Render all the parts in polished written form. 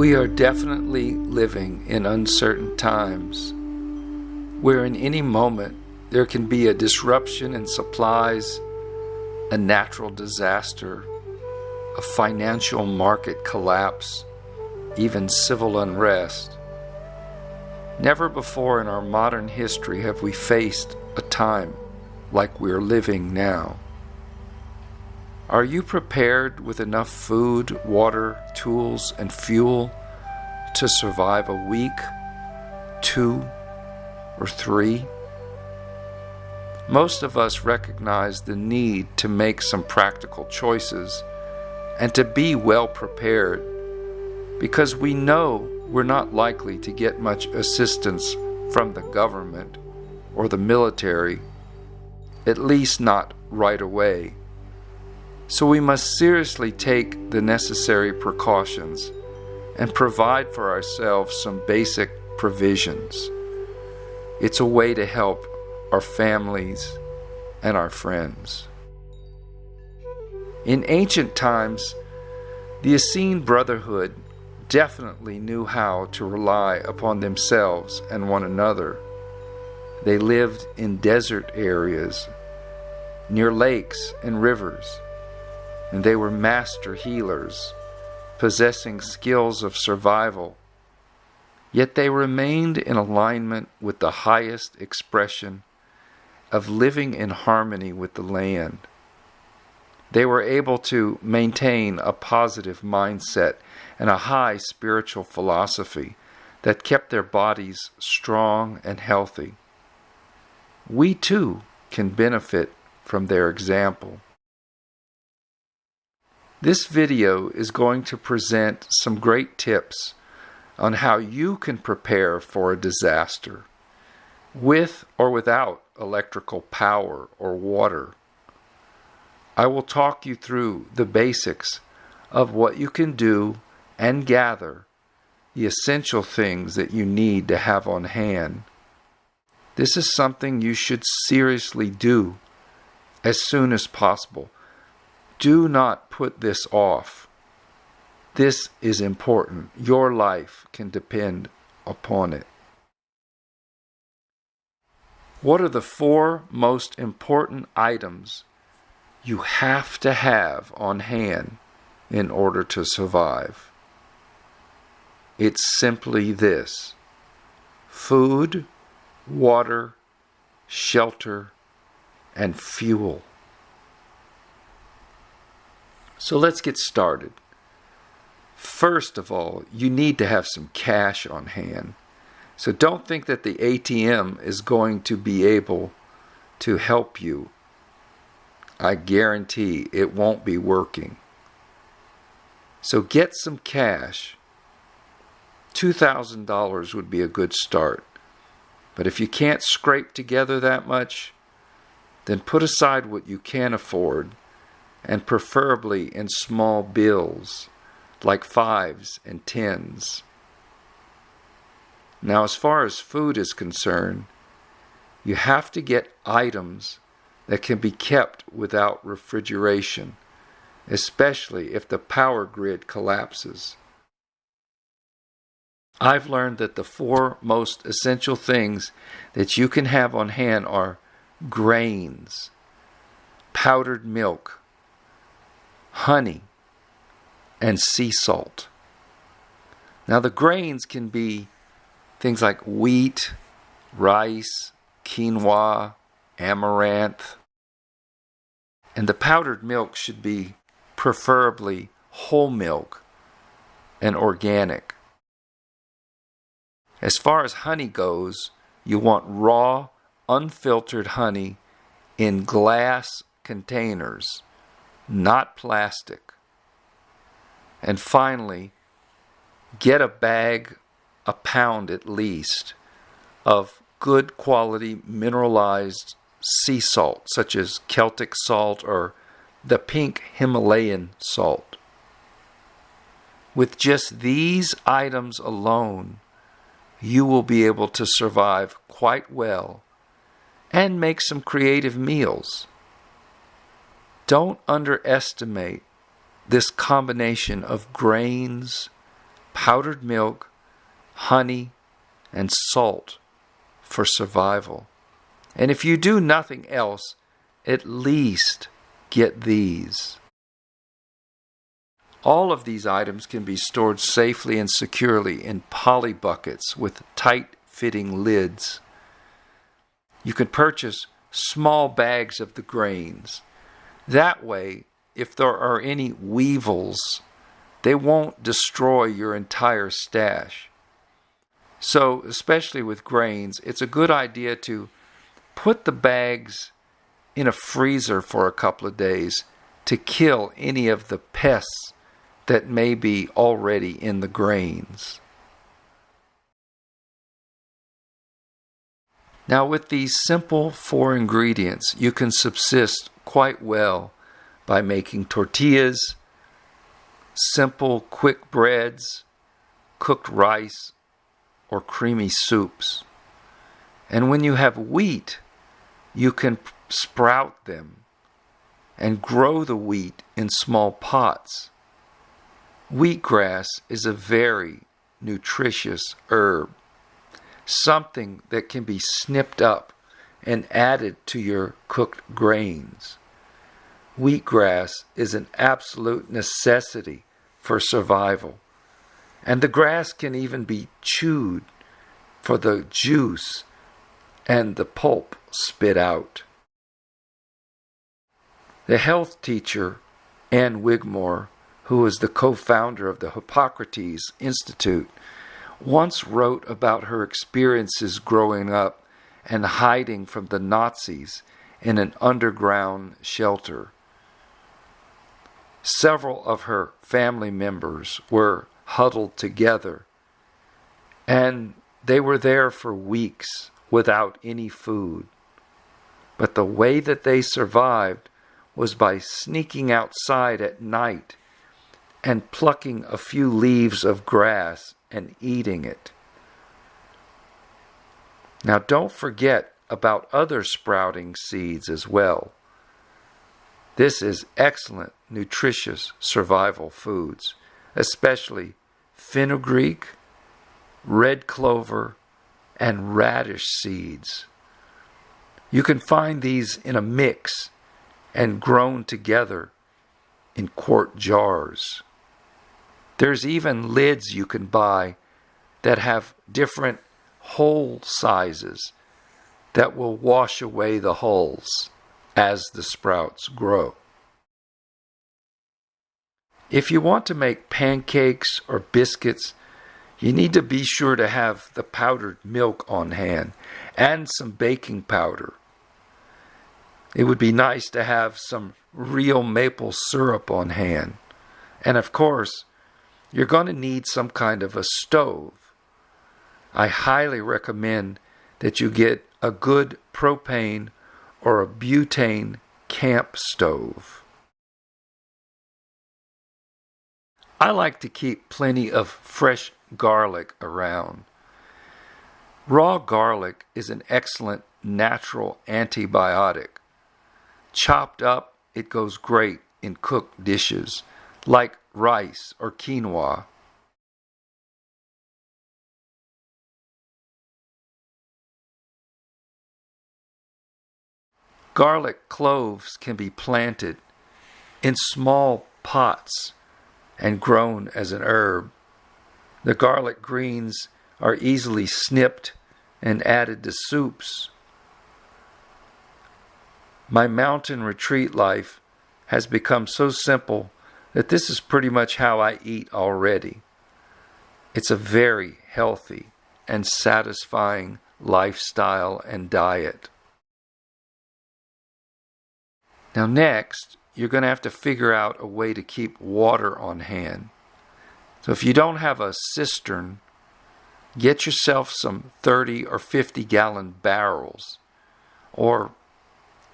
We are definitely living in uncertain times, where in any moment there can be a disruption in supplies, a natural disaster, a financial market collapse, even civil unrest. Never before in our modern history have we faced a time like we are living now. Are you prepared with enough food, water, tools, and fuel to survive a week, 2, or 3? Most of us recognize the need to make some practical choices and to be well prepared because we know we're not likely to get much assistance from the government or the military, at least not right away. So we must seriously take the necessary precautions and provide for ourselves some basic provisions. It's a way to help our families and our friends. In ancient times, the Essene Brotherhood definitely knew how to rely upon themselves and one another. They lived in desert areas, near lakes and rivers, and they were master healers, possessing skills of survival. Yet they remained in alignment with the highest expression of living in harmony with the land. They were able to maintain a positive mindset and a high spiritual philosophy that kept their bodies strong and healthy. We too can benefit from their example. This video is going to present some great tips on how you can prepare for a disaster, with or without electrical power or water. I will talk you through the basics of what you can do and gather the essential things that you need to have on hand. This is something you should seriously do as soon as possible. Do not put this off. This is important. Your life can depend upon it. What are the 4 most important items you have to have on hand in order to survive? It's simply this: food, water, shelter, and fuel. So let's get started. First of all, you need to have some cash on hand. So don't think that the ATM is going to be able to help you. I guarantee it won't be working. So get some cash. $2,000 would be a good start. But if you can't scrape together that much, then put aside what you can afford, and preferably in small bills, like 5s and 10s. Now, as far as food is concerned, you have to get items that can be kept without refrigeration, especially if the power grid collapses. I've learned that the 4 most essential things that you can have on hand are grains, powdered milk, honey, and sea salt. Now the grains can be things like wheat, rice, quinoa, amaranth. And the powdered milk should be preferably whole milk and organic. As far as honey goes, you want raw, unfiltered honey in glass containers, not plastic. And finally, get a bag, a pound at least, of good quality mineralized sea salt, such as Celtic salt or the pink Himalayan salt. With just these items alone, you will be able to survive quite well and make some creative meals. Don't underestimate this combination of grains, powdered milk, honey, and salt for survival. And if you do nothing else, at least get these. All of these items can be stored safely and securely in poly buckets with tight-fitting lids. You can purchase small bags of the grains. That way, if there are any weevils, they won't destroy your entire stash. So, especially with grains, it's a good idea to put the bags in a freezer for a couple of days to kill any of the pests that may be already in the grains. Now, with these simple 4 ingredients, you can subsist quite well by making tortillas, simple quick breads, cooked rice, or creamy soups. And when you have wheat, you can sprout them and grow the wheat in small pots. Wheatgrass is a very nutritious herb, something that can be snipped up and added to your cooked grains. Wheatgrass is an absolute necessity for survival, and the grass can even be chewed for the juice and the pulp spit out. The health teacher, Ann Wigmore, who is the co-founder of the Hippocrates Institute, once wrote about her experiences growing up and hiding from the Nazis in an underground shelter. Several of her family members were huddled together, and they were there for weeks without any food. But the way that they survived was by sneaking outside at night and plucking a few leaves of grass and eating it. Now, don't forget about other sprouting seeds as well. This is excellent, nutritious survival foods, especially fenugreek, red clover, and radish seeds. You can find these in a mix and grown together in quart jars. There's even lids you can buy that have different hole sizes that will wash away the hulls as the sprouts grow. If you want to make pancakes or biscuits, you need to be sure to have the powdered milk on hand and some baking powder. It would be nice to have some real maple syrup on hand. And of course, you're going to need some kind of a stove. I highly recommend that you get a good propane or a butane camp stove. I like to keep plenty of fresh garlic around. Raw garlic is an excellent natural antibiotic. Chopped up, it goes great in cooked dishes like rice or quinoa. Garlic cloves can be planted in small pots and grown as an herb. The garlic greens are easily snipped and added to soups. My mountain retreat life has become so simple that this is pretty much how I eat already. It's a very healthy and satisfying lifestyle and diet. Now next, you're going to have to figure out a way to keep water on hand. So if you don't have a cistern, get yourself some 30 or 50 gallon barrels. Or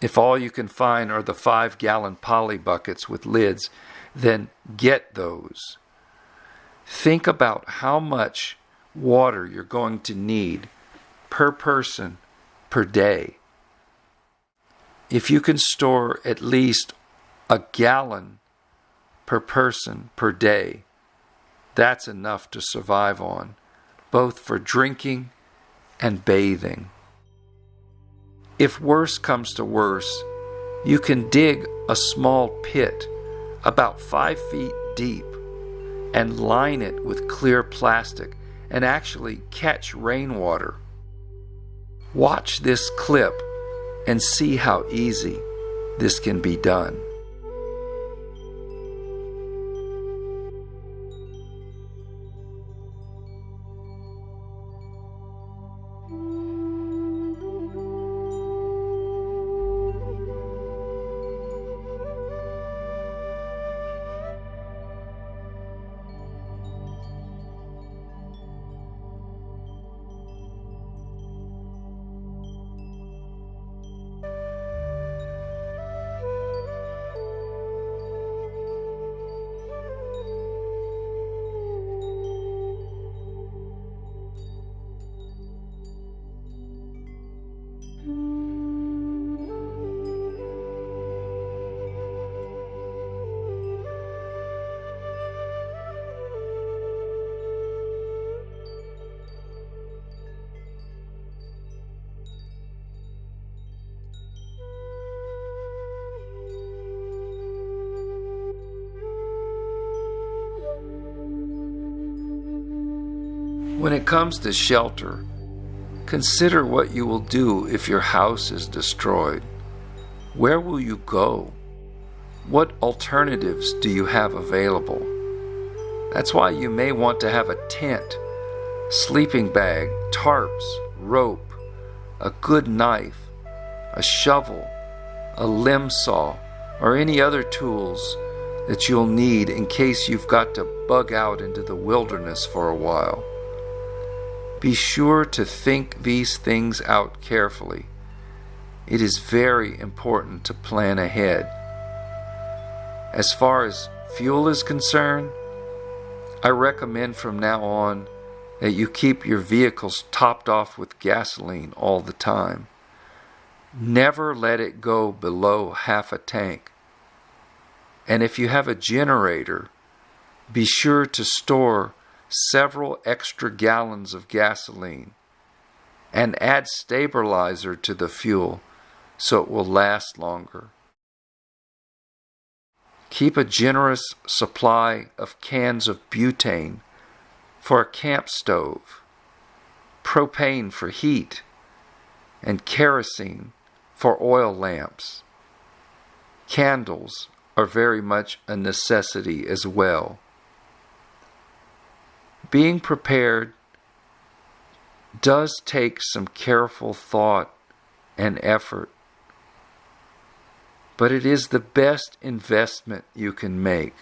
if all you can find are the 5-gallon poly buckets with lids, then get those. Think about how much water you're going to need per person per day. If you can store at least a gallon per person per day, That's enough to survive on, both for drinking and bathing. If worse comes to worse, you can dig a small pit about 5 feet deep and line it with clear plastic and actually catch rainwater. Watch this clip and see how easy this can be done. When it comes to shelter, consider what you will do if your house is destroyed. Where will you go? What alternatives do you have available? That's why you may want to have a tent, sleeping bag, tarps, rope, a good knife, a shovel, a limb saw, or any other tools that you'll need in case you've got to bug out into the wilderness for a while. Be sure to think these things out carefully. It is very important to plan ahead. As far as fuel is concerned, I recommend from now on that you keep your vehicles topped off with gasoline all the time. Never let it go below half a tank. And if you have a generator, be sure to store several extra gallons of gasoline and add stabilizer to the fuel so it will last longer. Keep a generous supply of cans of butane for a camp stove, propane for heat, and kerosene for oil lamps. Candles are very much a necessity as well. Being prepared does take some careful thought and effort, but it is the best investment you can make.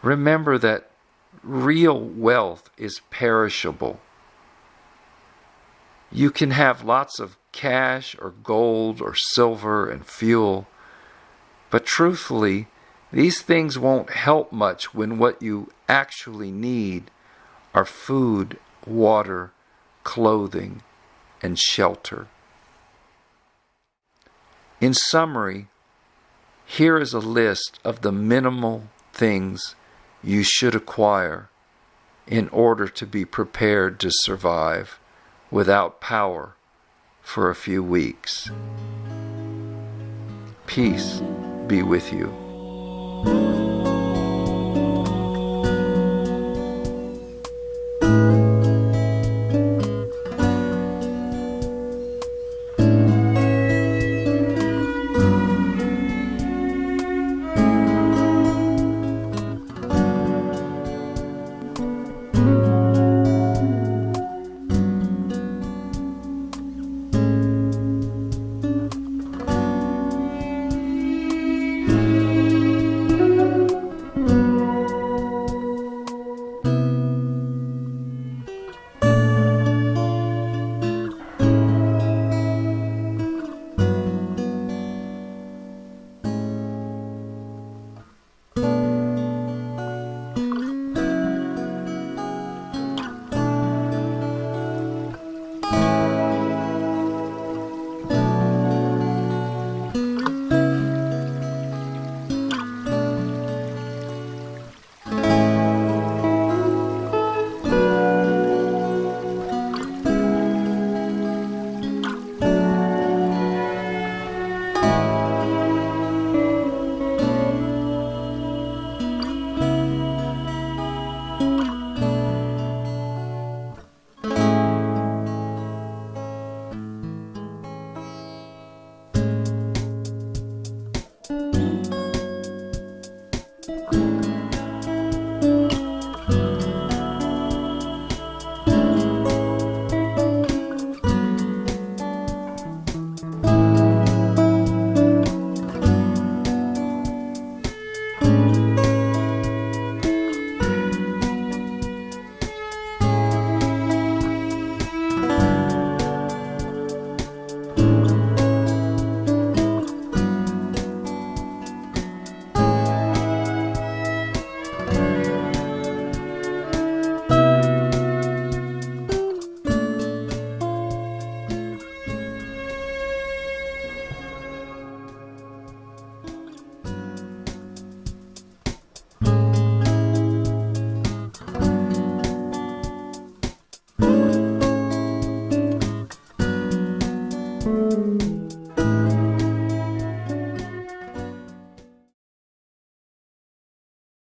Remember that real wealth is perishable. You can have lots of cash or gold or silver and fuel, but truthfully, these things won't help much when what you actually need are food, water, clothing, and shelter. In summary, here is a list of the minimal things you should acquire in order to be prepared to survive without power for a few weeks. Peace be with you. you.